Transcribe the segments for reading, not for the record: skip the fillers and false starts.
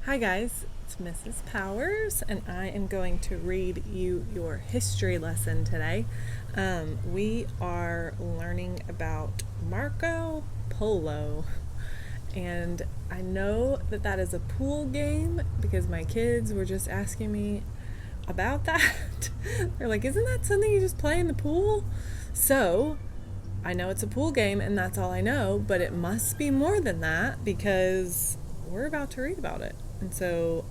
Hi guys, it's Mrs. Powers, and I am going to read you your history lesson today. We are learning about Marco Polo, and I know that is a pool game because my kids were just asking me about that. They're like, isn't that something you just play in the pool? So, I know it's a pool game and that's all I know, but it must be more than that because we're about to read about it. And so,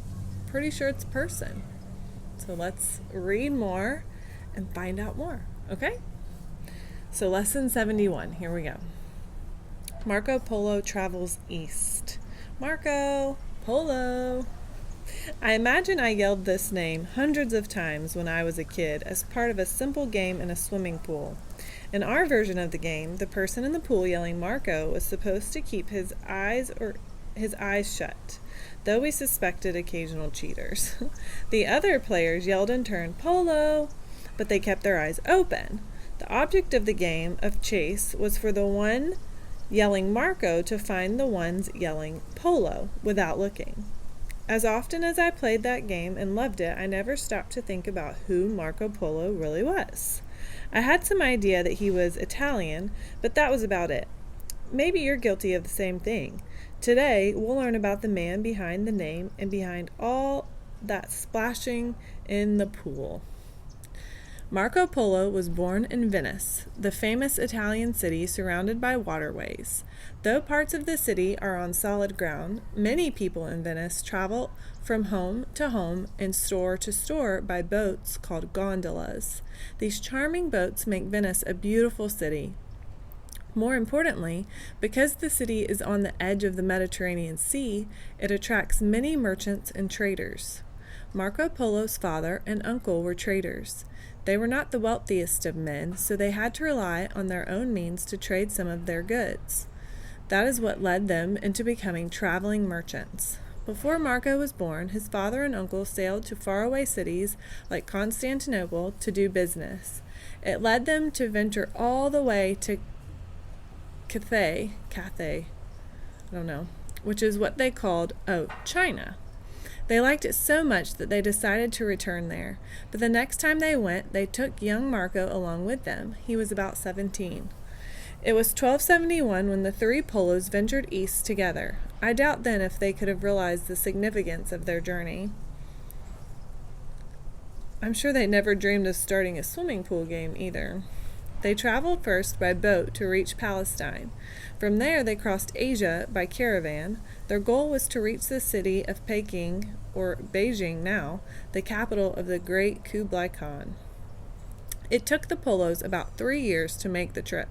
pretty sure it's a person. So let's read more and find out more, okay? So lesson 71, here we go. Marco Polo travels east. Marco Polo. I imagine I yelled this name hundreds of times when I was a kid as part of a simple game in a swimming pool. In our version of the game, the person in the pool yelling Marco was supposed to keep his eyes shut, though we suspected occasional cheaters. The other players yelled in turn, Polo, but they kept their eyes open. The object of the game of chase was for the one yelling Marco to find the ones yelling Polo without looking. As often as I played that game and loved it, I never stopped to think about who Marco Polo really was. I had some idea that he was Italian, but that was about it. Maybe you're guilty of the same thing. Today, we'll learn about the man behind the name and behind all that splashing in the pool. Marco Polo was born in Venice, the famous Italian city surrounded by waterways. Though parts of the city are on solid ground, many people in Venice travel from home to home and store to store by boats called gondolas. These charming boats make Venice a beautiful city. More importantly, because the city is on the edge of the Mediterranean Sea, it attracts many merchants and traders. Marco Polo's father and uncle were traders. They were not the wealthiest of men, so they had to rely on their own means to trade some of their goods. That is what led them into becoming traveling merchants. Before Marco was born, his father and uncle sailed to faraway cities like Constantinople to do business. It led them to venture all the way to Cathay, which is what they called, China. They liked it so much that they decided to return there. But the next time they went, they took young Marco along with them. He was about 17. It was 1271 when the three Polos ventured east together. I doubt then if they could have realized the significance of their journey. I'm sure they never dreamed of starting a swimming pool game either. They traveled first by boat to reach Palestine. From there, they crossed Asia by caravan. Their goal was to reach the city of Peking, or Beijing now, the capital of the great Kublai Khan. It took the Polos about 3 years to make the trip.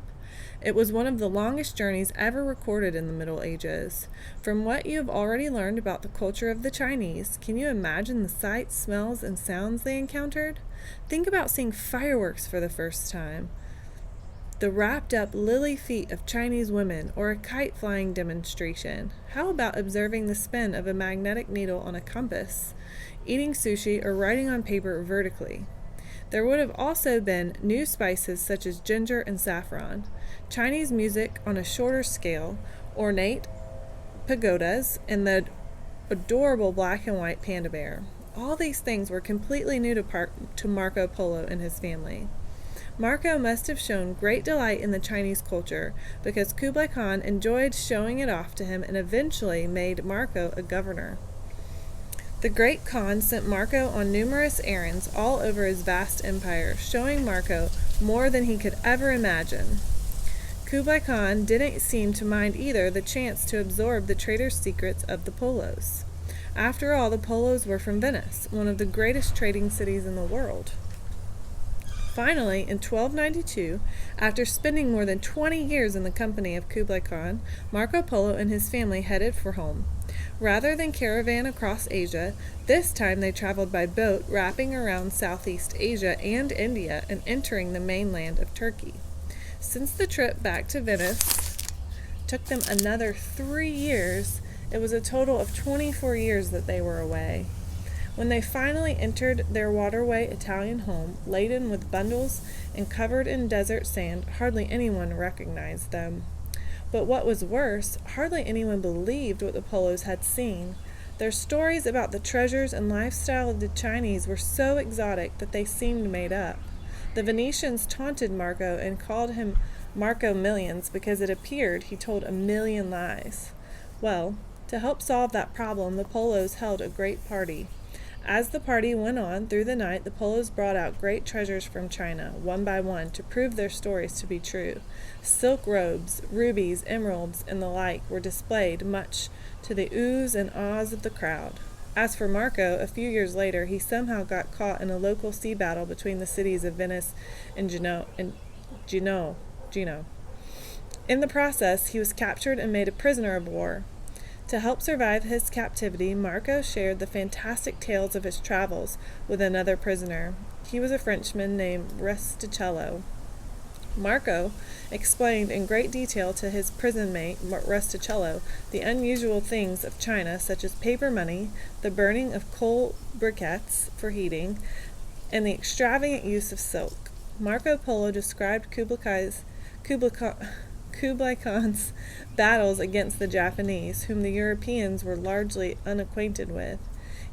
It was one of the longest journeys ever recorded in the Middle Ages. From what you have already learned about the culture of the Chinese, can you imagine the sights, smells, and sounds they encountered? Think about seeing fireworks for the first time, the wrapped-up lily feet of Chinese women, or a kite-flying demonstration. How about observing the spin of a magnetic needle on a compass, eating sushi, or writing on paper vertically? There would have also been new spices such as ginger and saffron, Chinese music on a shorter scale, ornate pagodas, and the adorable black and white panda bear. All these things were completely new to Marco Polo and his family. Marco must have shown great delight in the Chinese culture because Kublai Khan enjoyed showing it off to him and eventually made Marco a governor. The great Khan sent Marco on numerous errands all over his vast empire, showing Marco more than he could ever imagine. Kublai Khan didn't seem to mind either the chance to absorb the traders' secrets of the Polos. After all, the Polos were from Venice, one of the greatest trading cities in the world. Finally, in 1292, after spending more than 20 years in the company of Kublai Khan, Marco Polo and his family headed for home. Rather than caravan across Asia, this time they traveled by boat, wrapping around Southeast Asia and India and entering the mainland of Turkey. Since the trip back to Venice took them another 3 years, it was a total of 24 years that they were away. When they finally entered their waterway Italian home, laden with bundles and covered in desert sand, hardly anyone recognized them. But what was worse, hardly anyone believed what the Polos had seen. Their stories about the treasures and lifestyle of the Chinese were so exotic that they seemed made up. The Venetians taunted Marco and called him Marco Millions because it appeared he told a million lies. Well, to help solve that problem, the Polos held a great party. As the party went on through the night, the Polos brought out great treasures from China, one by one, to prove their stories to be true. Silk robes, rubies, emeralds, and the like were displayed, much to the oohs and ahs of the crowd. As for Marco, a few years later, he somehow got caught in a local sea battle between the cities of Venice and Genoa. In the process, he was captured and made a prisoner of war. To help survive his captivity, Marco shared the fantastic tales of his travels with another prisoner. He was a Frenchman named Rustichello. Marco explained in great detail to his prison mate, Rustichello, the unusual things of China, such as paper money, the burning of coal briquettes for heating, and the extravagant use of silk. Marco Polo described Kublai Khan's battles against the Japanese, whom the Europeans were largely unacquainted with.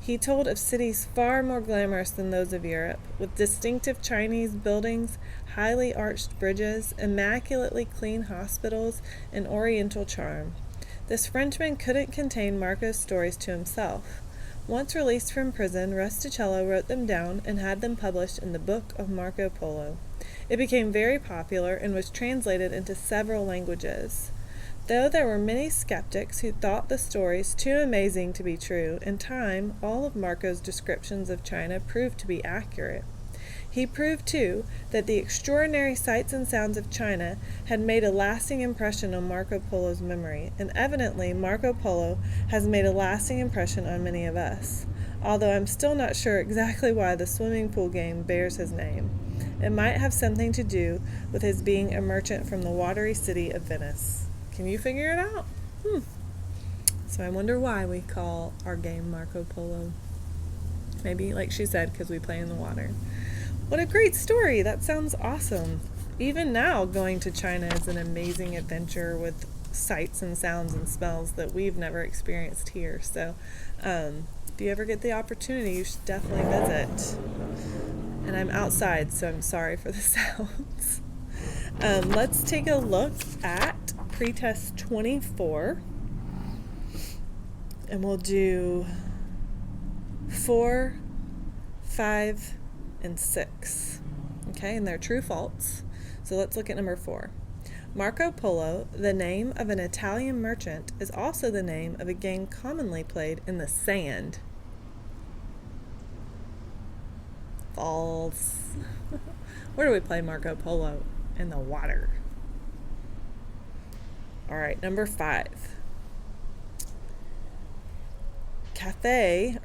He told of cities far more glamorous than those of Europe, with distinctive Chinese buildings, highly arched bridges, immaculately clean hospitals, and oriental charm. This Frenchman couldn't contain Marco's stories to himself. Once released from prison, Rustichello wrote them down and had them published in the Book of Marco Polo. It became very popular and was translated into several languages. Though there were many skeptics who thought the stories too amazing to be true, in time all of Marco's descriptions of China proved to be accurate. He proved, too, that the extraordinary sights and sounds of China had made a lasting impression on Marco Polo's memory, and evidently Marco Polo has made a lasting impression on many of us, although I'm still not sure exactly why the swimming pool game bears his name. It might have something to do with his being a merchant from the watery city of Venice. Can you figure it out? So I wonder why we call our game Marco Polo. Maybe, like she said, because we play in the water. What a great story! That sounds awesome. Even now, going to China is an amazing adventure with sights and sounds and smells that we've never experienced here. So if you ever get the opportunity, you should definitely visit. And I'm outside, so I'm sorry for the sounds. Let's take a look at pretest 24. And we'll do 4, 5, and 6. Okay, and they're true false. So let's look at number 4. Marco Polo, the name of an Italian merchant, is also the name of a game commonly played in the sand. False. Where do we play Marco Polo? In the water. All right, number 5. Cathay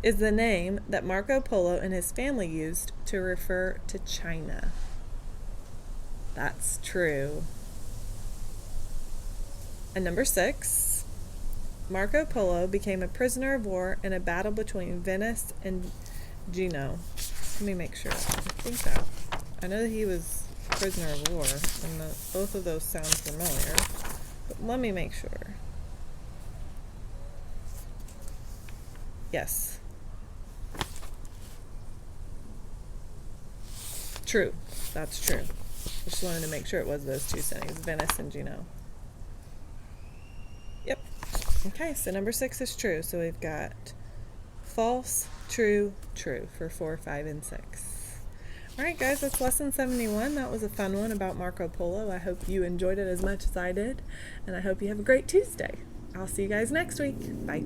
is the name that Marco Polo and his family used to refer to China. That's true. And number 6, Marco Polo became a prisoner of war in a battle between Venice and Genoa. Let me make sure. I think that. I know that he was a prisoner of war, and both of those sound familiar, but let me make sure. Yes. True. That's true. Just wanted to make sure it was those two cities, Venice and Genoa. Yep. Okay, so number 6 is true. So we've got false, true, true for 4, 5, and 6. All right, guys, that's lesson 71. That was a fun one about Marco Polo. I hope you enjoyed it as much as I did, and I hope you have a great Tuesday. I'll see you guys next week. Bye.